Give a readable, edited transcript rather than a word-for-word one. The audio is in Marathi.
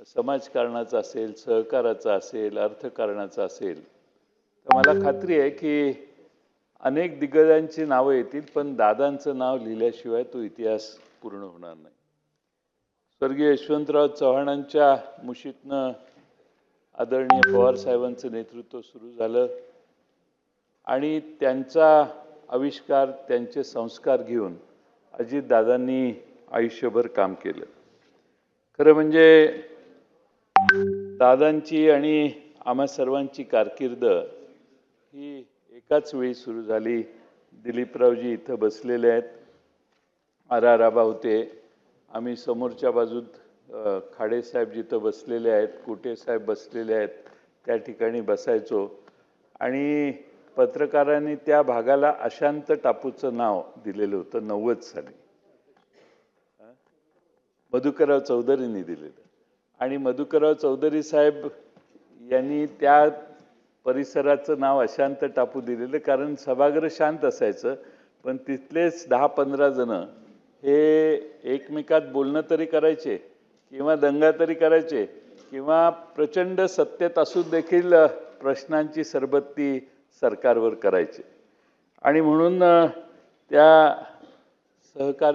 समाजकारणाचा असेल, सहकाराचा असेल, अर्थकारणाचा असेल, तर मला खात्री आहे की अनेक दिग्गजांची नावं येतील, पण दादांचं नाव लिहिल्याशिवाय तो इतिहास पूर्ण होणार नाही. स्वर्गीय यशवंतराव चव्हाणांच्या मुशीतनं आदरणीय पवार साहेबांचं नेतृत्व सुरू झालं आणि त्यांचा आविष्कार, त्यांचे संस्कार घेऊन अजितदादांनी आयुष्यभर काम केलं. खरं म्हणजे दादांची आणि आम्हा सर्वांची कारकीर्द ही एकाच वेळी सुरू झाली. दिलीपरावजी इथं बसलेले आहेत, आबा होते, आम्ही समोरच्या बाजूत खाडे साहेब जिथं बसलेले आहेत, कुटे साहेब बसलेले आहेत, त्या ठिकाणी बसायचो आणि पत्रकारांनी त्या भागाला अशांत टापूचं नाव दिलेलं होतं 90 साली. मधुकरराव चौधरींनी दिलेलं आणि मधुकरराव चौधरी साहेब यांनी त्या परिसराचं नाव अशांत टापू दिलेलं, कारण सभागृह शांत असायचं, पण तिथलेच 10-15 जण हे एकमेकात बोलणं तरी करायचे किंवा दंगा तरी करायचे किंवा प्रचंड सत्तेत असून देखील प्रश्नांची सरबत्ती सरकारवर करायचे. आणि म्हणून त्या सहकार्य